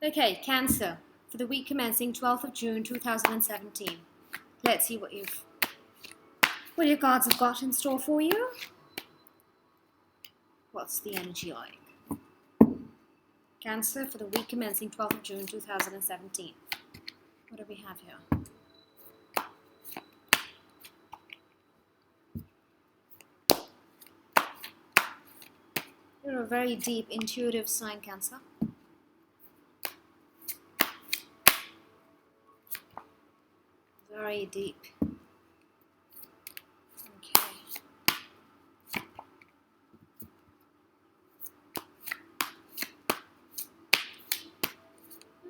Okay, Cancer, for the week commencing 12th of June 2017. Let's see what your cards have got in store for you. What's the energy like? Cancer, for the week commencing 12th of June 2017. What do we have here? You're a very deep, intuitive sign, Cancer. Very deep. Okay.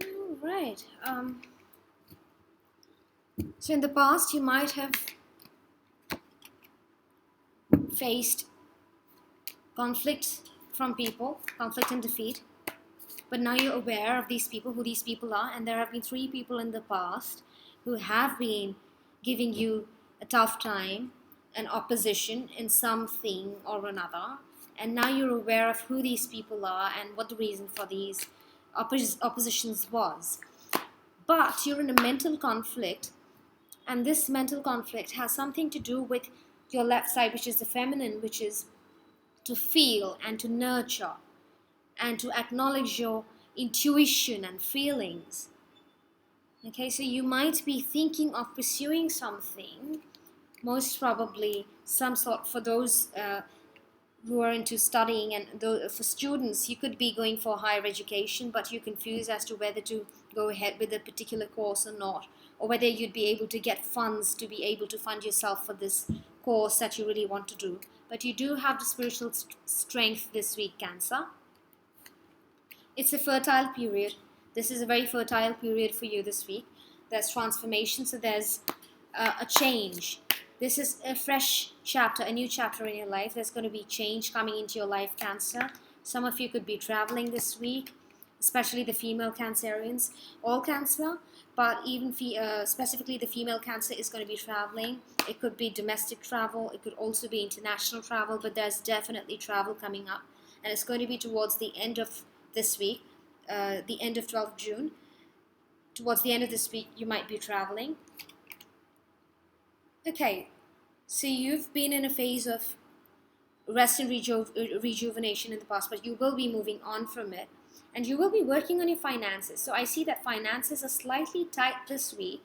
All right. So in the past, you might have faced conflict from people, conflict and defeat. But now you're aware of these people, who these people are, and there have been 3 people in the past who have been giving you a tough time, an opposition in something or another, and now you're aware of who these people are and what the reason for these oppositions was. But you're in a mental conflict, and this mental conflict has something to do with your left side, which is the feminine, which is to feel and to nurture and to acknowledge your intuition and feelings. Okay, so you might be thinking of pursuing something, most probably some sort, for those who are into studying, and for students, you could be going for higher education, but you're confused as to whether to go ahead with a particular course or not, or whether you'd be able to get funds to be able to fund yourself for this course that you really want to do. But you do have the spiritual strength this week, Cancer. It's a fertile period. This is a very fertile period for you this week. There's transformation, so there's a change. This is a fresh chapter, a new chapter in your life. There's going to be change coming into your life, Cancer. Some of you could be traveling this week, especially the female Cancerians. All Cancer, but even specifically the female Cancer is going to be traveling. It could be domestic travel. It could also be international travel, but there's definitely travel coming up. And it's going to be towards the end of this week, the end of 12th June. Towards the end of this week, you might be traveling. Okay, so you've been in a phase of rest and rejuvenation in the past, but you will be moving on from it. And you will be working on your finances. So I see that finances are slightly tight this week.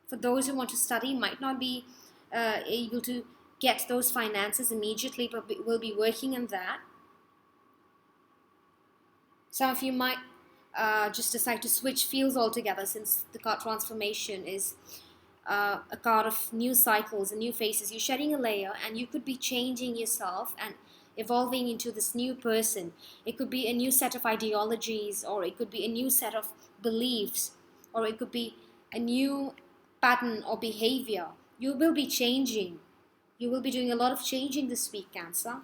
For those who want to study, might not be able to get those finances immediately, but will be working on that. Some of you might just decide to switch fields altogether, since the card transformation is a card of new cycles and new faces. You're shedding a layer, and you could be changing yourself and evolving into this new person. It could be a new set of ideologies, or it could be a new set of beliefs, or it could be a new pattern or behavior. You will be changing. You will be doing a lot of changing this week, Cancer.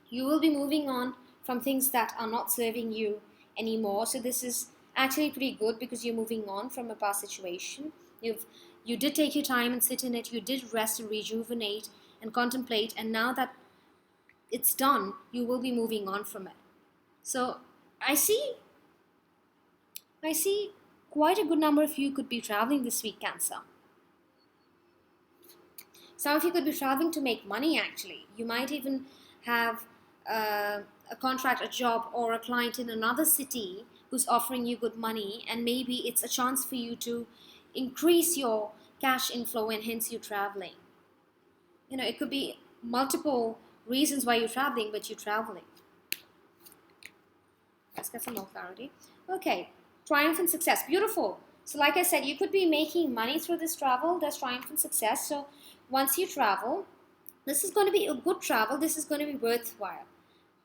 You will be moving on from things that are not serving you anymore. So this is actually pretty good, because you're moving on from a past situation. You did take your time and sit in it. You did rest and rejuvenate and contemplate, and now that it's done, you will be moving on from it. So I see quite a good number of you could be traveling this week, Cancer. Some of you could be traveling to make money, actually. You might even have a contract, a job, or a client in another city who's offering you good money, and maybe it's a chance for you to increase your cash inflow, and hence you're traveling. You know, it could be multiple reasons why you're traveling, but you're traveling. Let's get some more clarity. Okay, triumph and success. Beautiful. So like I said, you could be making money through this travel. There's triumph and success. So once you travel, this is going to be a good travel. This is going to be worthwhile.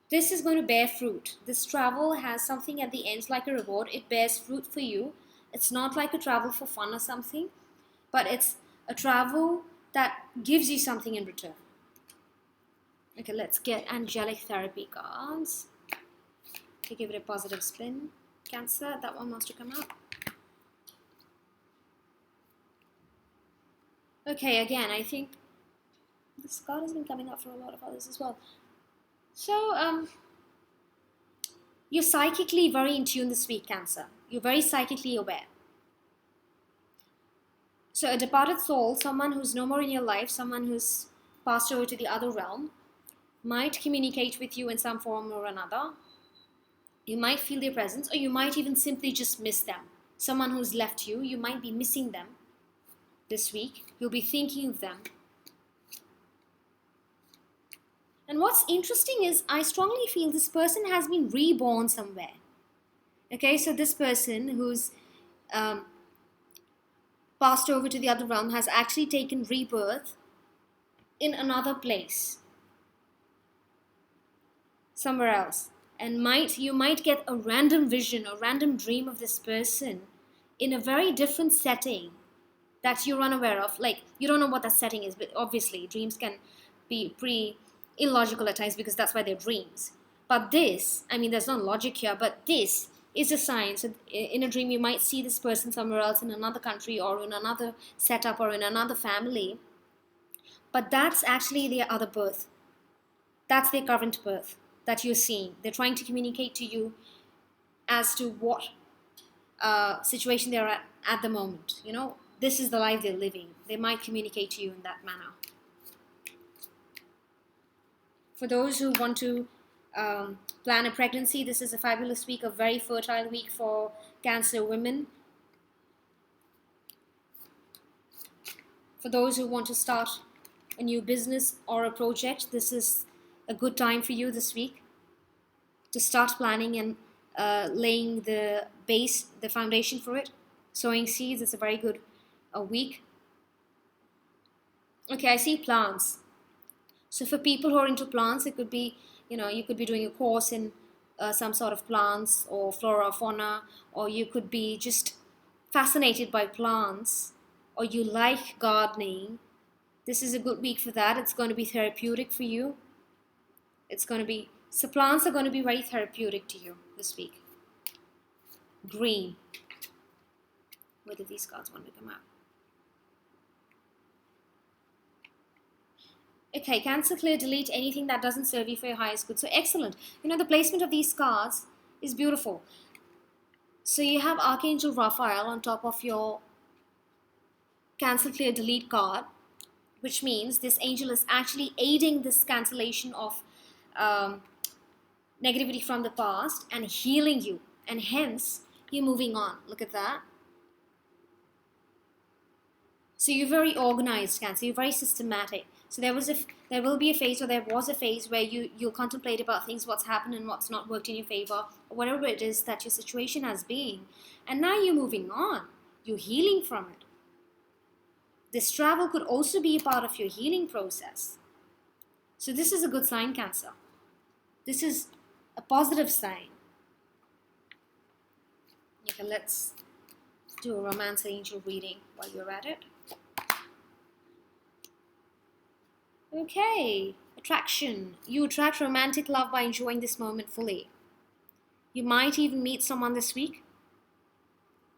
This is going to bear fruit. This travel has something at the end, like a reward. It bears fruit for you. It's not like a travel for fun or something, but it's a travel that gives you something in return. Okay, let's get angelic therapy cards to give it a positive spin. Cancer, that one wants to come up. Okay, again, I think this card has been coming up for a lot of others as well. So, You're psychically very in tune this week, Cancer. You're very psychically aware. So a departed soul, someone who's no more in your life, someone who's passed over to the other realm, might communicate with you in some form or another. You might feel their presence, or you might even simply just miss them. Someone who's left you, you might be missing them this week. You'll be thinking of them. And what's interesting is I strongly feel this person has been reborn somewhere. Okay, so this person who's passed over to the other realm has actually taken rebirth in another place, somewhere else. And you might get a random vision or random dream of this person in a very different setting that you're unaware of. Like, you don't know what that setting is, but obviously dreams can be pretty illogical at times because that's why they're dreams. But this, I mean, there's no logic here, but this is a sign. So in a dream, you might see this person somewhere else in another country or in another setup or in another family. But that's actually their other birth. That's their current birth that you're seeing. They're trying to communicate to you as to what situation they're at the moment. You know, this is the life they're living. They might communicate to you in that manner. For those who want to plan a pregnancy, this is a fabulous week, a very fertile week for Cancer women. For those who want to start a new business or a project, this is a good time for you this week to start planning and laying the base, the foundation for it. Sowing seeds is a very good week. Okay, I see plants. So for people who are into plants, it could be, you could be doing a course in some sort of plants or flora or fauna, or you could be just fascinated by plants, or you like gardening. This is a good week for that. It's going to be therapeutic for you. So plants are going to be very therapeutic to you this week. Green. Where did these cards want to come out? Okay, cancel, clear, delete anything that doesn't serve you for your highest good. So excellent. The placement of these cards is beautiful. So you have Archangel Raphael on top of your cancel, clear, delete card, which means this angel is actually aiding this cancellation of negativity from the past and healing you. And hence, you're moving on. Look at that. So you're very organized, Cancer. You're very systematic. So there was a phase where you'll contemplate about things, what's happened and what's not worked in your favor, or whatever it is that your situation has been. And now you're moving on. You're healing from it. This travel could also be a part of your healing process. So this is a good sign, Cancer. This is a positive sign. Okay, let's do a romance angel reading while you're at it. Okay, attraction. You attract romantic love by enjoying this moment fully. You might even meet someone this week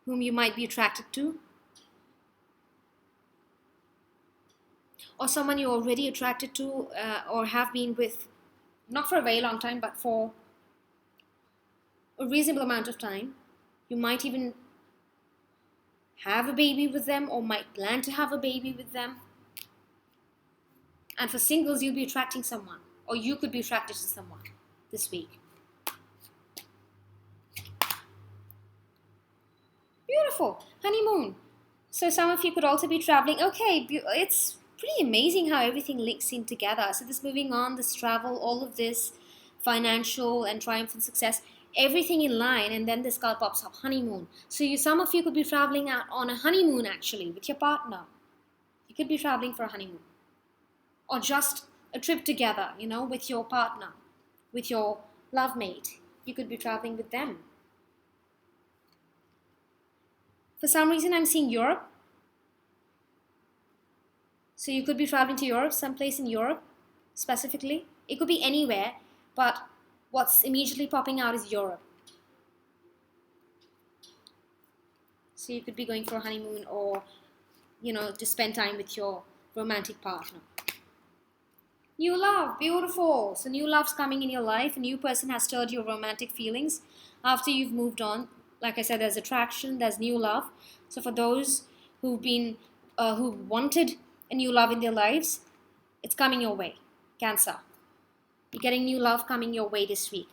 whom you might be attracted to, or someone you're already attracted to or have been with, not for a very long time, but for a reasonable amount of time. You might even have a baby with them or might plan to have a baby with them. And for singles, you'll be attracting someone, or you could be attracted to someone this week. Beautiful. Honeymoon. So some of you could also be traveling. Okay, it's pretty amazing how everything links in together. So this moving on, this travel, all of this financial and triumph and success, everything in line, and then this card pops up, honeymoon. So some of you could be traveling out on a honeymoon actually with your partner. You could be traveling for a honeymoon. Or just a trip together, with your partner, with your love mate. You could be traveling with them. For some reason, I'm seeing Europe. So you could be traveling to Europe, someplace in Europe, specifically. It could be anywhere, but what's immediately popping out is Europe. So you could be going for a honeymoon or, to spend time with your romantic partner. New love, beautiful. So new love's coming in your life. A new person has stirred your romantic feelings after you've moved on. Like I said, there's attraction, there's new love. So for those who wanted a new love in their lives, it's coming your way. Cancer, you're getting new love coming your way this week.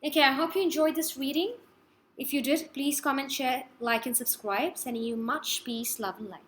Okay, I hope you enjoyed this reading. If you did, please comment, share, like, and subscribe. Sending you much peace, love, and light.